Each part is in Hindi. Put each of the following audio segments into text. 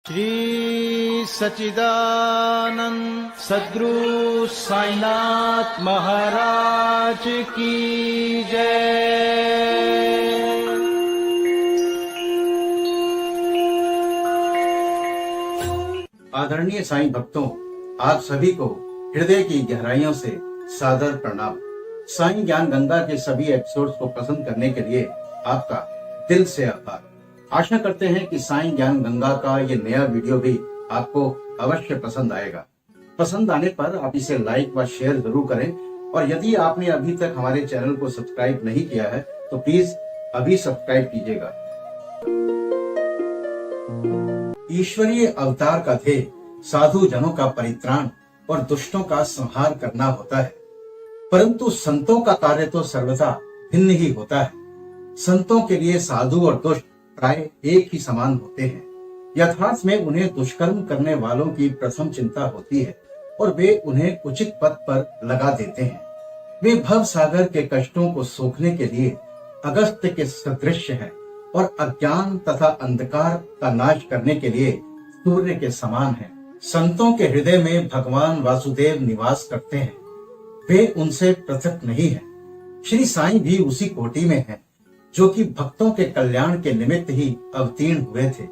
श्री सच्चिदानंद सद्गुरु साईनाथ महाराज की जय। आदरणीय साईं भक्तों, आप सभी को हृदय की गहराइयों से सादर प्रणाम। साईं ज्ञान गंगा के सभी एपिसोड्स को पसंद करने के लिए आपका दिल से आभार। आशा करते हैं कि साईं ज्ञान गंगा का ये नया वीडियो भी आपको अवश्य पसंद आएगा। पसंद आने पर आप इसे लाइक व शेयर जरूर करें, और यदि आपने अभी तक हमारे चैनल को सब्सक्राइब नहीं किया है तो प्लीज अभी सब्सक्राइब कीजिएगा। ईश्वरीय अवतार का ध्येय साधु जनों का परित्राण और दुष्टों का संहार करना होता है, परंतु संतों का कार्य तो सर्वथा भिन्न ही होता है। संतों के लिए साधु और दुष्ट प्राय एक ही समान होते हैं। यथार्थ में उन्हें दुष्कर्म करने वालों की प्रथम चिंता होती है और वे उन्हें उचित पथ पर लगा देते हैं। वे भव सागर के कष्टों को सोखने के लिए अगस्त्य के सदृश हैं और अज्ञान तथा अंधकार का नाश करने के लिए सूर्य के समान हैं। संतों के हृदय में भगवान वासुदेव निवास करते हैं, वे उनसे पृथक नहीं हैं। श्री साईं भी उसी कोटि में हैं, जो कि भक्तों के कल्याण के निमित्त ही अवतीर्ण हुए थे।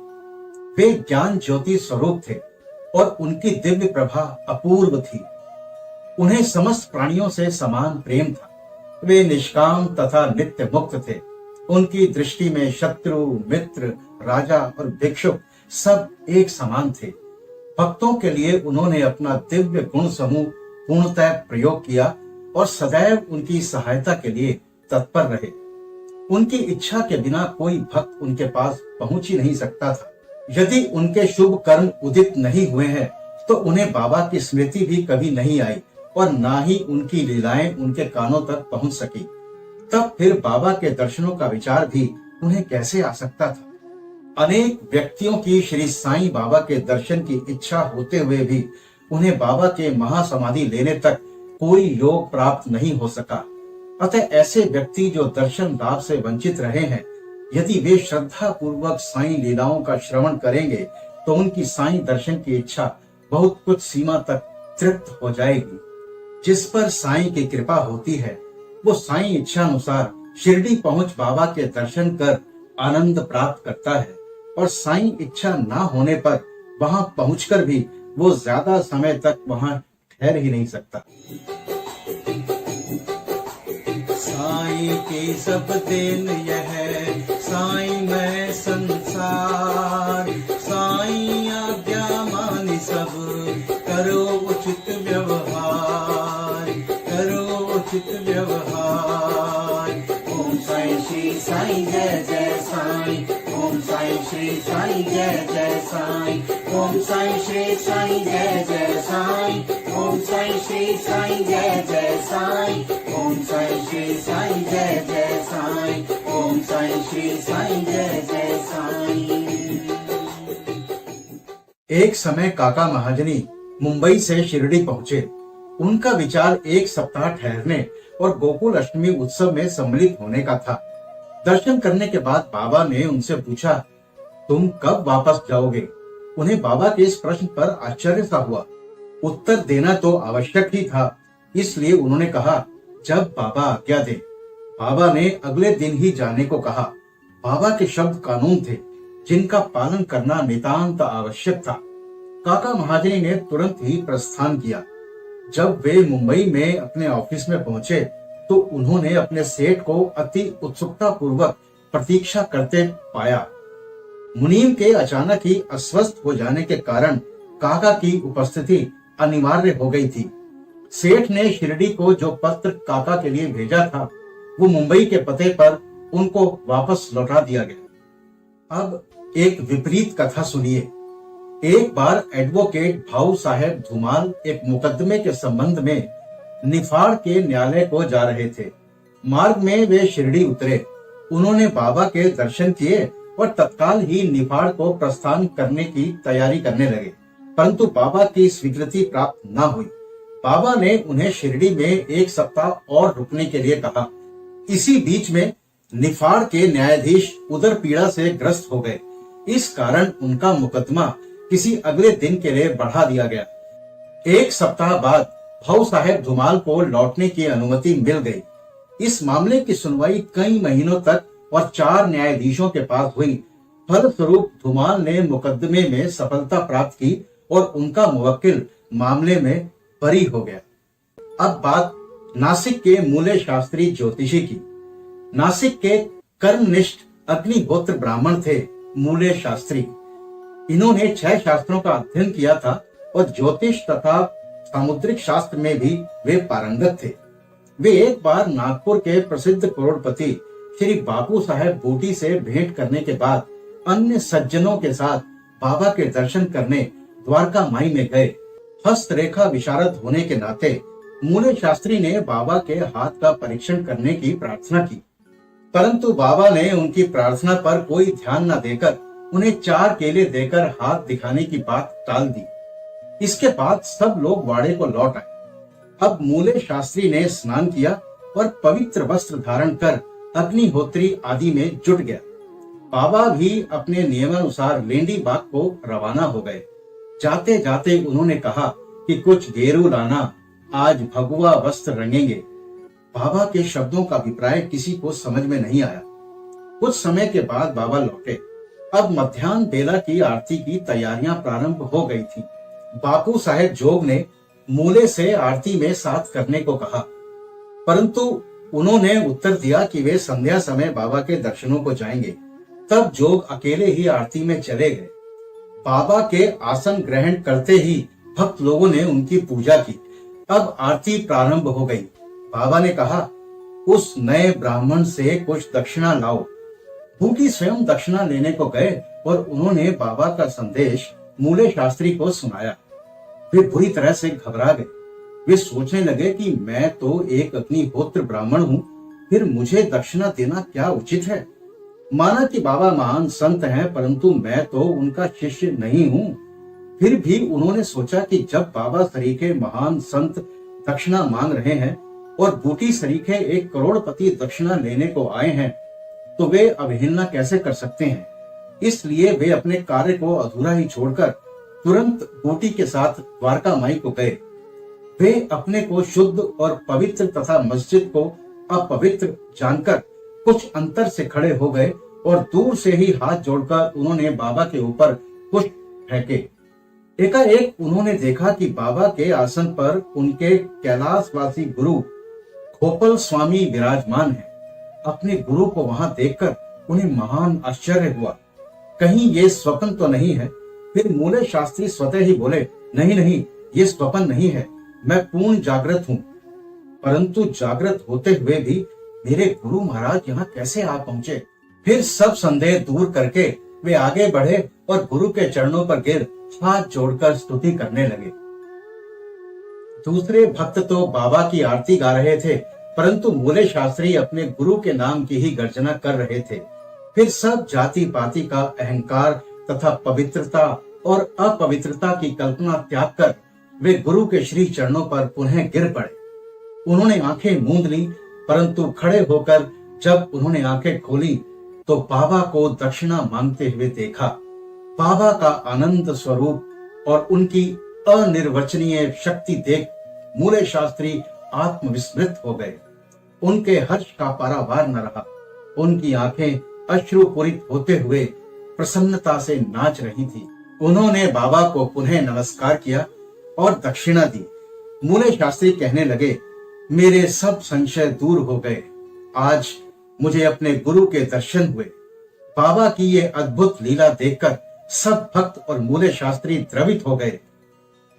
वे ज्ञान ज्योति स्वरूप थे और उनकी दिव्य प्रभा अपूर्व थी। उन्हें समस्त प्राणियों से समान प्रेम था। वे निष्काम तथा नित्य मुक्त थे। उनकी दृष्टि में शत्रु, मित्र, राजा और भिक्षुक सब एक समान थे। भक्तों के लिए उन्होंने अपना दिव्य गुण समूह पूर्णतः प्रयोग किया और सदैव उनकी सहायता के लिए तत्पर रहे। उनकी इच्छा के बिना कोई भक्त उनके पास पहुंच ही नहीं सकता था। यदि उनके शुभ कर्म उदित नहीं हुए हैं तो उन्हें बाबा की स्मृति भी कभी नहीं आई और ना ही उनकी लीलाएं उनके कानों तक पहुंच सकी। तब फिर बाबा के दर्शनों का विचार भी उन्हें कैसे आ सकता था। अनेक व्यक्तियों की श्री साईं बाबा के दर्शन की इच्छा होते हुए भी उन्हें बाबा के महासमाधि लेने तक कोई योग प्राप्त नहीं हो सका। अतः ऐसे व्यक्ति जो दर्शन लाभ से वंचित रहे हैं, यदि वे श्रद्धा पूर्वक साईं लीलाओं का श्रवण करेंगे तो उनकी साईं दर्शन की इच्छा बहुत कुछ सीमा तक तृप्त हो जाएगी। जिस पर साईं की कृपा होती है वो साईं इच्छा अनुसार शिरडी पहुंच बाबा के दर्शन कर आनंद प्राप्त करता है, और साईं इच्छा ना होने पर वहां पहुंचकर भी वो ज्यादा समय तक वहां ठहर ही नहीं सकता। साईं की सब देन यह साईं मैं संसार, साईं आज्ञा मानी सब करो उचित व्यवहार, करो उचित व्यवहार। ओम साईं श्री साईं जय जय साईं, ओम साईं श्री साईं जय जय साईं, ओम साईं श्री साईं जय जय साईं, ओम साईं श्री साईं जय जय साईं, ओम साईं श्री साईं जय जय साईं, ओम साईं श्री साईं जय जय साईं। एक समय काका महाजनी मुंबई से शिरडी पहुंचे। उनका विचार एक सप्ताह ठहरने और गोकुल अष्टमी उत्सव में सम्मिलित होने का था। दर्शन करने के बाद बाबा ने उनसे पूछा, तुम कब वापस जाओगे? उन्हें बाबा के इस प्रश्न पर आश्चर्य सा हुआ। उत्तर देना तो आवश्यक ही था, इसलिए उन्होंने कहा, जब बाबा आज्ञा दे। बाबा ने अगले दिन ही जाने को कहा। बाबा के शब्द कानून थे, जिनका पालन करना नितांत आवश्यक था। काका महाजनी ने तुरंत ही प्रस्थान किया। जब वे मुंबई में अपने ऑफिस में पहुंचे तो उन्होंने अपने सेठ को अति उत्सुकता पूर्वक प्रतीक्षा करते पाया। मुनीम के अचानक ही अस्वस्थ हो जाने के कारण काका की उपस्थिति अनिवार्य हो गई थी। सेठ ने शिरडी को जो पत्र काका के लिए भेजा था वो मुंबई के पते पर उनको वापस लौटा दिया गया। अब एक विपरीत कथा सुनिए। एक बार एडवोकेट भाऊ साहेब धुमाल एक मुकदमे के संबंध में निफाड़ के न्यायालय को जा रहे थे। मार्ग में वे शिरडी उतरे। उन्होंने बाबा के दर्शन किए और तत्काल ही निफाड़ को प्रस्थान करने की तैयारी करने लगे, परंतु बाबा की स्वीकृति प्राप्त न हुई। बाबा ने उन्हें शिरडी में एक सप्ताह और रुकने के लिए कहा। इसी बीच में निफाड़ के न्यायाधीश उदर पीड़ा से ग्रस्त हो गए। इस कारण उनका मुकदमा किसी अगले दिन के लिए बढ़ा दिया गया। एक सप्ताह बाद भाऊ साहेब धुमाल को लौटने की अनुमति मिल गई। इस मामले की सुनवाई कई महीनों तक और 4 न्यायाधीशों के पास हुई। फलस्वरूप धुमाल ने मुकदमे में सफलता प्राप्त की और उनका मुवक्किल मामले में बरी हो गया। अब बात नासिक के मूले शास्त्री ज्योतिषी की। नासिक के कर्मनिष्ठ अग्निहोत्र ब्राह्मण थे मूले शास्त्री। इन्होंने 6 शास्त्रों का अध्ययन किया था और ज्योतिष तथा सामुद्रिक शास्त्र में भी वे पारंगत थे। वे एक बार नागपुर के प्रसिद्ध करोड़पति श्री बापू साहेब बूटी से भेंट करने के बाद अन्य सज्जनों के साथ बाबा के दर्शन करने द्वारका माई में गए। हस्तरेखा विशारद होने के नाते मूले शास्त्री ने बाबा के हाथ का परीक्षण करने की प्रार्थना की, परंतु बाबा ने उनकी प्रार्थना पर कोई ध्यान न देकर उन्हें 4 केले देकर हाथ दिखाने की बात टाल दी। इसके बाद सब लोग वाड़े को लौट आए। अब मूले शास्त्री ने स्नान किया और पवित्र वस्त्र धारण कर अग्निहोत्री आदि में जुट गया। बाबा भी अपने नियमानुसार लेंडी बाग को रवाना हो गए। जाते जाते उन्होंने कहा कि कुछ गेरू लाना, आज भगवा वस्त्र रंगेंगे। बाबा के शब्दों का अभिप्राय किसी को समझ में नहीं आया। कुछ समय के बाद बाबा लौटे। अब मध्याह्न बेला की आरती की तैयारियां प्रारंभ हो गई थी। बापू साहेब जोग ने मूले से आरती में साथ करने को कहा, परंतु उन्होंने उत्तर दिया कि वे संध्या समय बाबा के दर्शनों को जाएंगे। तब जोग अकेले ही आरती में चले गए। बाबा के आसन ग्रहण करते ही भक्त लोगों ने उनकी पूजा की। अब आरती प्रारंभ हो गई। बाबा ने कहा, उस नए ब्राह्मण से कुछ दक्षिणा लाओ। बूटी स्वयं दक्षिणा लेने को गए और उन्होंने बाबा का संदेश मूले शास्त्री को सुनाया। वे बुरी तरह से घबरा गए। वे सोचने लगे कि मैं तो एक अग्निहोत्र ब्राह्मण हूँ, फिर मुझे दक्षिणा देना क्या उचित है। माना कि बाबा महान संत हैं, परंतु मैं तो उनका शिष्य नहीं हूँ। फिर भी उन्होंने सोचा कि जब बाबा सरीखे महान संत दक्षिणा मांग रहे हैं और बूटी सरीखे एक करोड़पति दक्षिणा लेने को आए हैं, तो वे अवहेलना कैसे कर सकते हैं। इसलिए वे अपने कार्य को अधूरा ही छोड़कर तुरंत बूटी के साथ द्वारका माई को गए। वे अपने को शुद्ध और पवित्र तथा मस्जिद को अपवित्र जानकर कुछ अंतर से खड़े हो गए और दूर से ही हाथ जोड़कर उन्होंने बाबा के ऊपर पुष्प फेंके। एकाएक उन्होंने देखा कि बाबा के आसन पर उनके कैलाशवासी गुरु गोपाल स्वामी विराजमान हैं। अपने गुरु को वहां देखकर उन्हें महान आश्चर्य हुआ। कहीं ये स्वप्न तो नहीं है। फिर मूले शास्त्री स्वतः ही बोले, नहीं नहीं, ये स्वप्न नहीं है, मैं पूर्ण जागृत हूँ। परंतु जागृत होते हुए भी मेरे गुरु महाराज यहाँ कैसे आ पहुंचे। फिर सब संदेह दूर करके वे आगे बढ़े और गुरु के चरणों पर गिर हाथ जोड़कर स्तुति करने लगे। दूसरे भक्त तो बाबा की आरती गा रहे थे, परंतु मूले शास्त्री अपने गुरु के नाम की ही गर्जना कर रहे थे। फिर सब जाति पाति का अहंकार तथा पवित्रता और अपवित्रता की कल्पना त्याग कर वे गुरु के श्री चरणों पर पुनः गिर पड़े। उन्होंने आंखें मूंद ली, परंतु खड़े होकर जब उन्होंने आंखें खोली तो बाबा को दक्षिणा मांगते हुए देखा। बाबा का आनंद स्वरूप और उनकी अनिर्वचनीय शक्ति देख मूले शास्त्री आत्मविस्मृत हो गए। उनके हर्ष का पारावार न रहा। उनकी आंखें अश्रुपूरित होते हुए प्रसन्नता से नाच रही थी। उन्होंने बाबा को पुनः नमस्कार किया और दक्षिणा दी। मूले शास्त्री कहने लगे, मेरे सब संशय दूर हो गए। आज मुझे अपने गुरु के दर्शन हुए। बाबा की ये अद्भुत लीला देखकर सब भक्त और मूले शास्त्री द्रवित हो गए।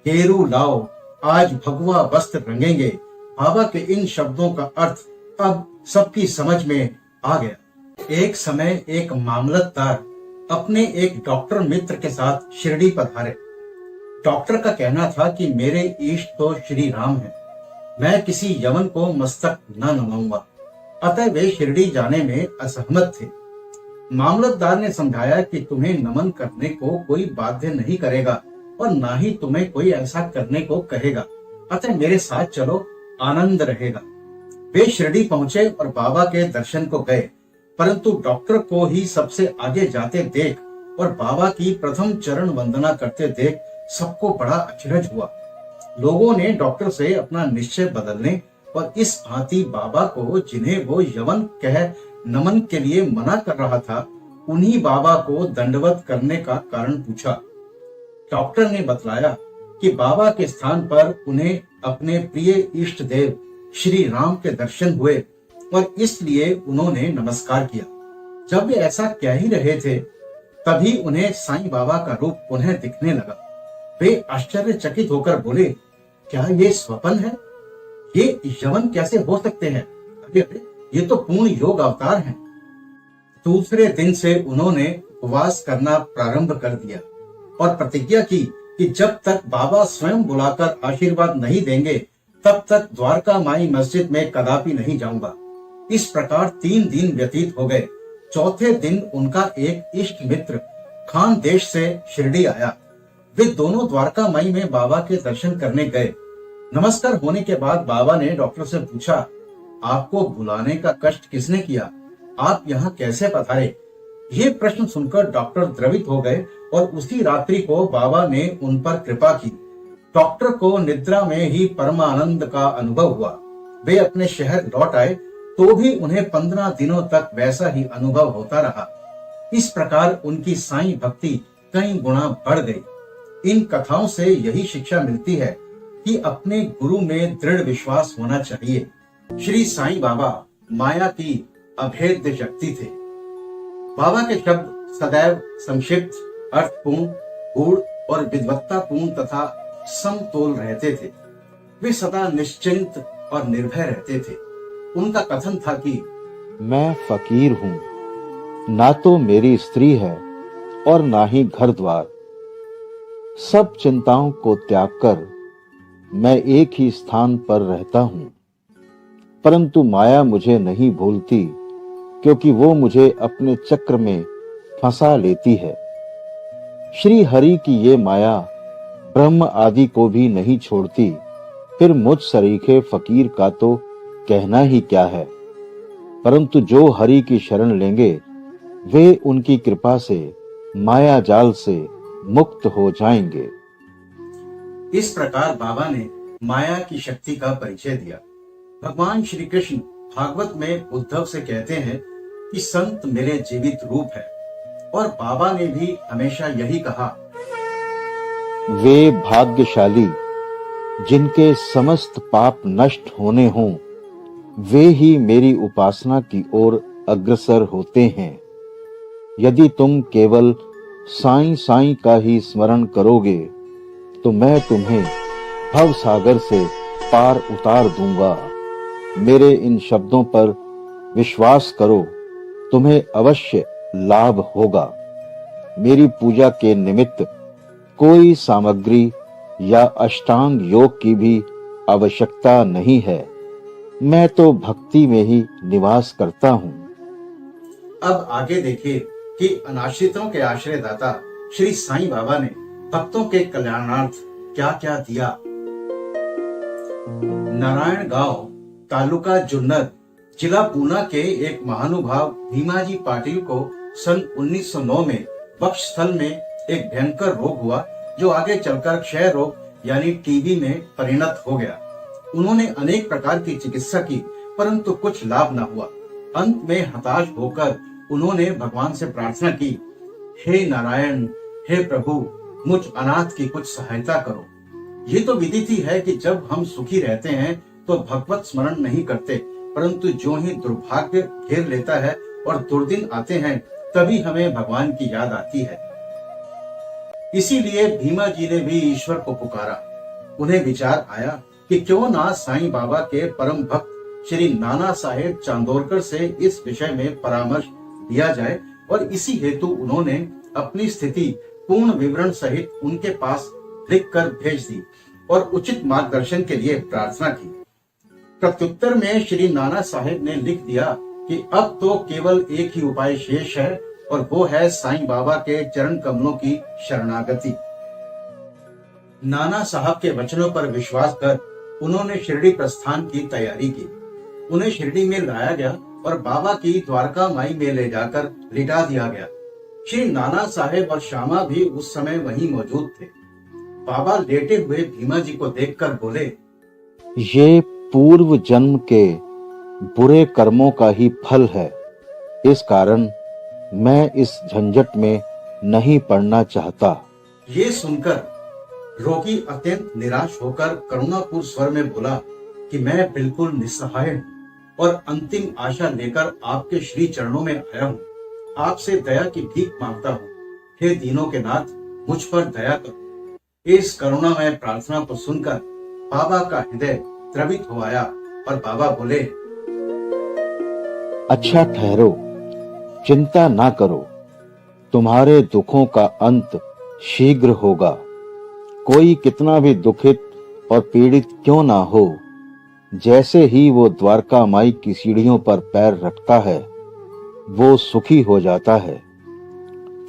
गेरू लाओ, आज भगवा वस्त्र रंगेंगे। बाबा के इन शब्दों का अर्थ अब सबकी समझ में आ गया। एक समय एक मामलतदार अपने एक डॉक्टर मित्र के साथ शिरडी पधारे। डॉक्टर का कहना था कि मेरे इष्ट तो श्री राम हैं, मैं किसी यवन को मस्तक न नमाऊंगा। अतः वे शिरडी जाने में असहमत थे। मामलतदार ने समझाया कि तुम्हें नमन करने को कोई बाध्य नहीं करेगा और ना ही तुम्हें कोई ऐसा करने को कहेगा। अतः मेरे साथ चलो, आनंद रहेगा। वे शिरडी पहुंचे और बाबा के दर्शन को गए, परंतु डॉक्टर को ही सबसे आगे जाते देख और बाबा की प्रथम चरण वंदना करते देख सबको बड़ा अचरज हुआ। लोगों ने डॉक्टर से अपना निश्चय बदलने और इस भांति बाबा को, जिन्हें वो यवन कह नमन के लिए मना कर रहा था, उन्हीं बाबा को दंडवत करने का कारण पूछा। डॉक्टर ने बतलाया कि बाबा के स्थान पर उन्हें अपने प्रिय इष्ट देव श्री राम के दर्शन हुए और इसलिए उन्होंने नमस्कार किया। जब वे ऐसा कह ही रहे थे, तभी उन्हें साईं बाबा का रूप पुनः दिखने लगा। वे आश्चर्यचकित होकर बोले, क्या ये स्वप्न है? ये यवन कैसे हो सकते हैं? अरे अरे, ये तो पूर्ण योग अवतार हैं। दूसरे दिन से उन्होंने उपवास करना प्रारंभ कर दिया और प्रतिज्ञा की कि जब तक बाबा स्वयं बुलाकर आशीर्वाद नहीं देंगे, तब तक द्वारका माई मस्जिद में कदापि नहीं जाऊंगा। इस प्रकार 3 दिन व्यतीत हो गए। चौथे दिन उनका एक इष्ट मित्र खान देश से शिरडी आया। वे दोनों द्वारका माई में बाबा के दर्शन करने गए। नमस्कार होने के बाद बाबा ने डॉक्टर से पूछा, आपको बुलाने का कष्ट किसने किया? आप यहाँ कैसे पधारे? ये प्रश्न सुनकर डॉक्टर द्रवित हो गए और उसी रात्रि को बाबा ने उन पर कृपा की। डॉक्टर को निद्रा में ही परमानंद का अनुभव हुआ। वे अपने शहर लौट आए तो भी उन्हें 15 दिनों तक वैसा ही अनुभव होता रहा। इस प्रकार उनकी साईं भक्ति कई गुना बढ़ गई। इन कथाओं से यही शिक्षा मिलती है कि अपने गुरु में दृढ़ विश्वास होना चाहिए। श्री साईं बाबा माया की अभेद्य शक्ति थे। बाबा के शब्द सदैव संक्षिप्त, अर्थपूर्ण, गूढ़ और विद्वत्तापूर्ण तथा समतोल रहते थे। वे सदा निश्चिंत और निर्भय रहते थे। उनका कथन था कि मैं फकीर हूँ, ना तो मेरी स्त्री है और ना ही घर द्वार। सब चिंताओं को त्याग कर मैं एक ही स्थान पर रहता हूँ, परंतु माया मुझे नहीं भूलती, क्योंकि वो मुझे अपने चक्र में फंसा लेती है। श्री हरि की ये माया ब्रह्म आदि को भी नहीं छोड़ती, फिर मुझ सरीखे फकीर का तो कहना ही क्या है। परंतु जो हरि की शरण लेंगे, वे उनकी कृपा से माया जाल से मुक्त हो जाएंगे। इस प्रकार बाबा ने माया की शक्ति का परिचय दिया। भगवान श्री कृष्ण भागवत में उद्धव से कहते हैं कि संत मेरे जीवित रूप है, और बाबा ने भी हमेशा यही कहा, वे भाग्यशाली जिनके समस्त पाप नष्ट होने हों, वे ही मेरी उपासना की ओर अग्रसर होते हैं। यदि तुम केवल साईं साईं का ही स्मरण करोगे, तो मैं तुम्हें भव सागर से पार उतार दूंगा। मेरे इन शब्दों पर विश्वास करो, तुम्हें अवश्य लाभ होगा। मेरी पूजा के निमित्त कोई सामग्री या अष्टांग योग की भी आवश्यकता नहीं है। मैं तो भक्ति में ही निवास करता हूँ। अब आगे देखिए कि अनाश्रितों के आश्रयदाता श्री साईं बाबा ने भक्तों के कल्याणार्थ क्या क्या दिया। नारायण गांव, तालुका जुन्नर, जिला पूना के एक महानुभाव भीमाजी पाटिल को सन 1909 में वक्षस्थल में एक भयंकर रोग हुआ, जो आगे चलकर क्षय रोग यानी टीबी में परिणत हो गया। उन्होंने अनेक प्रकार की चिकित्सा की, परंतु कुछ लाभ न हुआ। अंत में हताश होकर उन्होंने भगवान से प्रार्थना की, हे नारायण, हे प्रभु, मुझ अनाथ की कुछ सहायता करो। ये तो विदित ही है कि जब हम सुखी रहते हैं तो भगवत स्मरण नहीं करते, परंतु जो ही दुर्भाग्य घेर लेता है और दुर्दिन आते हैं, तभी हमें भगवान की याद आती है। इसीलिए भीमा जी ने भी ईश्वर को पुकारा। उन्हें विचार आया कि क्यों ना साईं बाबा के परम भक्त श्री नाना साहेब चांदोरकर से इस विषय में परामर्श दिया जाए, और इसी हेतु उन्होंने अपनी स्थिति पूर्ण विवरण सहित उनके पास लिखकर भेज दी और उचित मार्गदर्शन के लिए प्रार्थना की। प्रत्युत्तर में श्री नाना साहेब ने लिख दिया कि अब तो केवल एक ही उपाय शेष है, और वो है साईं बाबा के चरण कमलों की शरणागति। नाना साहब के वचनों पर विश्वास कर उन्होंने शिरडी प्रस्थान की तैयारी की। उन्हें शिरडी में लाया गया और बाबा की द्वारका माई में ले जाकर लिटा दिया गया। श्री नाना साहेब और श्यामा भी उस समय वहीं मौजूद थे। बाबा लेटे हुए भीमा जी को देखकर बोले, ये पूर्व जन्म के बुरे कर्मों का ही फल है। इस कारण मैं इस झंझट में नहीं पड़ना चाहता। ये सुनकर रोगी अत्यंत निराश होकर करुणापूर्ण स्वर में बोला कि मैं बिल्कुल निस्सहाय हूँ और अंतिम आशा लेकर आपके श्री चरणों में आया हूँ। आपसे दया की भीख मांगता हूँ। हे दीनों के नाथ, मुझ पर दया करो। इस करुणामय प्रार्थना को सुनकर बाबा का हृदय द्रवित हो आया और बाबा बोले, अच्छा ठहरो, चिंता ना करो। तुम्हारे दुखों का अंत शीघ्र होगा। कोई कितना भी दुखित और पीड़ित क्यों ना हो, जैसे ही वो द्वारका माई की सीढ़ियों पर पैर रखता है, वो सुखी हो जाता है।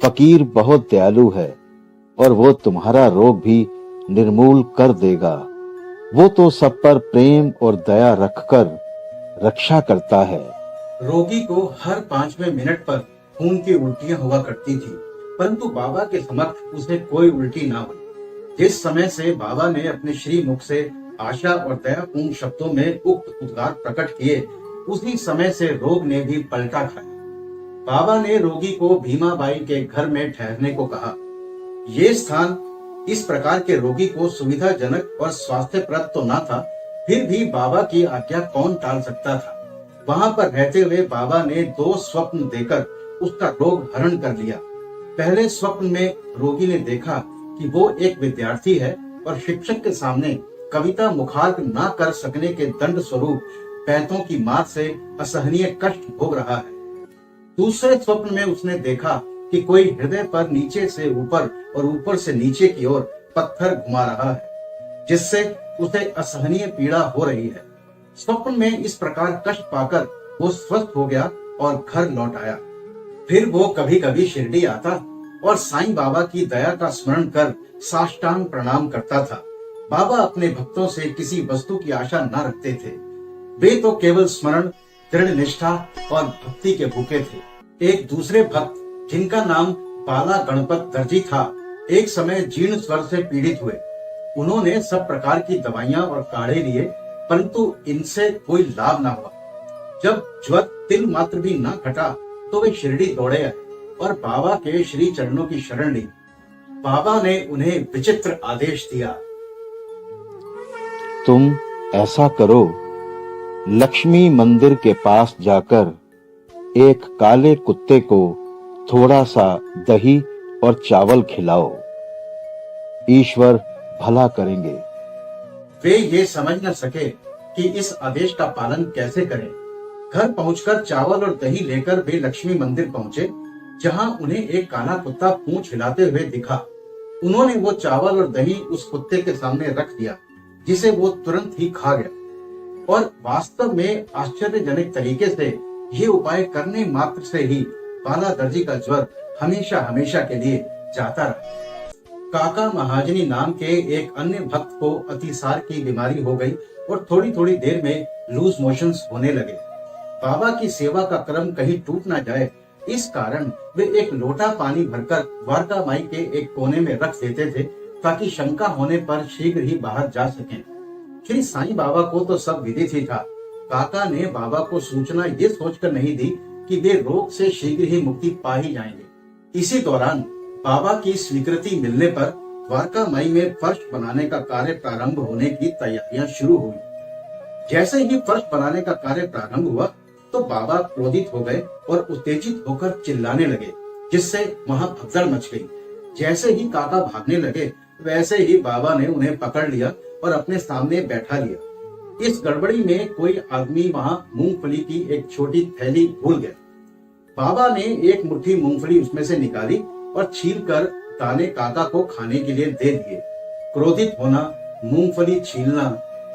फकीर बहुत दयालु है और वो तुम्हारा रोग भी निर्मूल कर देगा। वो तो सब पर प्रेम और दया रखकर रक्षा करता है। रोगी को हर 5वें मिनट पर खून की उल्टियां हुआ करती थी, परंतु बाबा के समक्ष उसे कोई उल्टी ना हुई। जिस समय से बाबा ने अपने श्री मुख से आशा और दयापूर्ण शब्दों में उक्त उद्गार प्रकट किए, उसी समय से रोग ने भी पलटा खाया। बाबा ने रोगी को भीमाबाई के घर में ठहरने को कहा। ये स्थान इस प्रकार के रोगी को सुविधाजनक और स्वास्थ्यप्रद तो ना था, फिर भी बाबा की आज्ञा कौन टाल सकता था। वहां पर रहते हुए बाबा ने 2 स्वप्न देकर उसका रोग हरण कर लिया। पहले स्वप्न में रोगी ने देखा कि वो एक विद्यार्थी है और शिक्षक के सामने कविता मुखार्ग ना कर सकने के दंड स्वरूप पैंतों की मार से असहनीय कष्ट भोग रहा है। दूसरे स्वप्न में उसने देखा कि कोई हृदय पर नीचे से ऊपर और ऊपर से नीचे की ओर पत्थर घुमा रहा है, जिससे उसे असहनीय पीड़ा हो रही है। स्वप्न में इस प्रकार कष्ट पाकर वो स्वस्थ हो गया और घर लौट आया। फिर वो कभी कभी शिरडी आता और साईं बाबा की दया का स्मरण कर साष्टांग प्रणाम करता था। बाबा अपने भक्तों से किसी वस्तु की आशा न रखते थे। वे तो केवल स्मरण, दृढ़ निष्ठा और भक्ति के भूखे थे। एक दूसरे भक्त जिनका नाम बाला गणपत दर्जी था, एक समय जीर्ण स्वर से पीड़ित हुए। उन्होंने सब प्रकार की दवाइयां और काढ़े लिए, परंतु इनसे कोई लाभ न हुआ। जब ज्वर तिल मात्र भी न घटा तो वे शिरडी दौड़े आए और बाबा के श्री चरणों की शरण ली। बाबा ने उन्हें विचित्र आदेश दिया, तुम ऐसा करो, लक्ष्मी मंदिर के पास जाकर एक काले कुत्ते को थोड़ा सा दही और चावल खिलाओ। ईश्वर भला करेंगे। वे ये समझ न सके कि इस आदेश का पालन कैसे करें। घर पहुंचकर चावल और दही लेकर वे लक्ष्मी मंदिर पहुंचे, जहां उन्हें एक काला कुत्ता पूंछ हिलाते हुए दिखा। उन्होंने वो चावल और दही उस कुत्ते के सामने रख दिया, जिसे वो तुरंत ही खा गया। और वास्तव में आश्चर्यजनक तरीके से ये उपाय करने मात्र से ही बाला दर्जी का ज्वर हमेशा हमेशा के लिए जाता रहा। काका महाजनी नाम के एक अन्य भक्त को अतिसार की बीमारी हो गई और थोड़ी थोड़ी देर में लूज मोशंस होने लगे। बाबा की सेवा का क्रम कहीं टूट ना जाए, इस कारण वे एक लोटा पानी भरकर द्वारका माई के एक कोने में रख देते थे, ताकि शंका होने पर शीघ्र ही बाहर जा सकें। श्री साईं बाबा को तो सब विदित ही था। काका ने बाबा को सूचना ये सोचकर नहीं दी कि वे रोग से शीघ्र ही मुक्ति पा ही जाएंगे। इसी दौरान बाबा की स्वीकृति मिलने पर द्वारका माई में फर्श बनाने का कार्य प्रारंभ होने की तैयारियां शुरू हुई। जैसे ही फर्श बनाने का कार्य प्रारंभ हुआ तो बाबा क्रोधित हो गए और उत्तेजित होकर चिल्लाने लगे, जिससे वहां भगदड़ मच गई। जैसे ही काका भागने लगे, वैसे ही बाबा ने उन्हें पकड़ लिया और अपने सामने बैठा लिया। इस गड़बड़ी में कोई आदमी वहां मूंगफली की एक छोटी थैली भूल गया। बाबा ने एक मुट्ठी मूंगफली उसमें से निकाली और छीलकर दाने काका को खाने के लिए दे दिए। क्रोधित होना, मूंगफली छीलना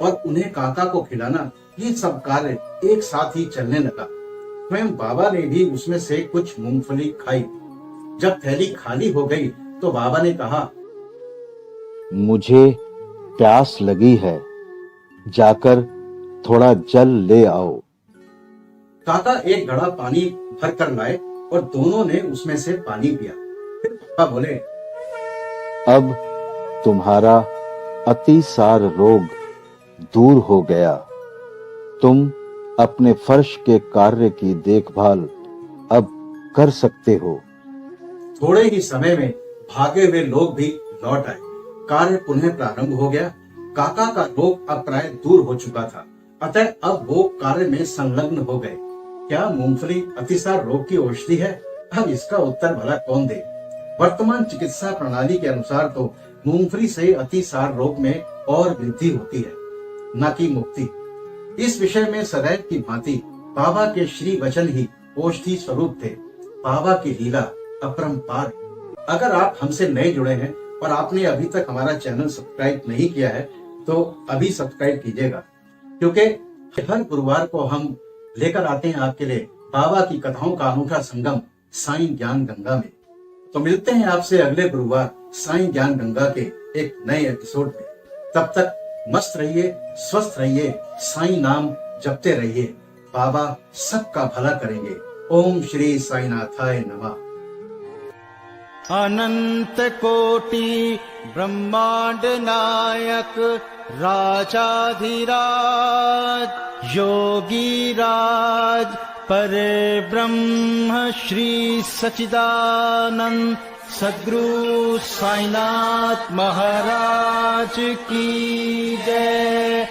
और उन्हें काका को खिलाना, ये सब कार्य एक साथ ही चलने लगा। स्वयं बाबा ने भी उसमें से कुछ मूंगफली खाई। जब थैली खाली हो गई तो बाबा ने कहा, मुझे प्यास लगी है, जाकर थोड़ा जल ले आओ। काका एक घड़ा पानी भर कर लाए और दोनों ने उसमें से पानी पिया। फिर बाबा बोले, अब तुम्हारा अतिसार रोग दूर हो गया। तुम अपने फर्श के कार्य की देखभाल अब कर सकते हो। थोड़े ही समय में भागे हुए लोग भी लौट आए। कार्य पुनः प्रारंभ हो गया। काका का रोग अब प्राय दूर हो चुका था, अतः अब वो कार्य में संलग्न हो गए। क्या मूंगफली अतिसार रोग की औषधि है? अब इसका उत्तर भला कौन दे। वर्तमान चिकित्सा प्रणाली के अनुसार तो मूंगफली से अतिसार रोग में और वृद्धि होती है, न कि मुक्ति। इस विषय में सदैव की भांति बाबा के श्री वचन ही औषधि स्वरूप थे। बाबा की लीला अपरंपार। अगर आप हमसे नए जुड़े हैं और आपने अभी तक हमारा चैनल सब्सक्राइब नहीं किया है तो अभी सब्सक्राइब कीजिएगा, क्योंकि हर गुरुवार को हम लेकर आते हैं आपके लिए बाबा की कथाओं का अनूठा संगम साईं ज्ञान गंगा में। तो मिलते हैं आपसे अगले गुरुवार साईं ज्ञान गंगा के एक नए एपिसोड में। तब तक मस्त रहिए, स्वस्थ रहिए, साईं नाम जपते रहिए। बाबा सबका भला करेंगे। ओम श्री साईनाथाय नमः। अनंत कोटि ब्रह्मांड नायक राजाधिराज योगी राज परे ब्रह्म श्री सच्चिदानंद सद्गुरु साईनाथ महाराज की जय।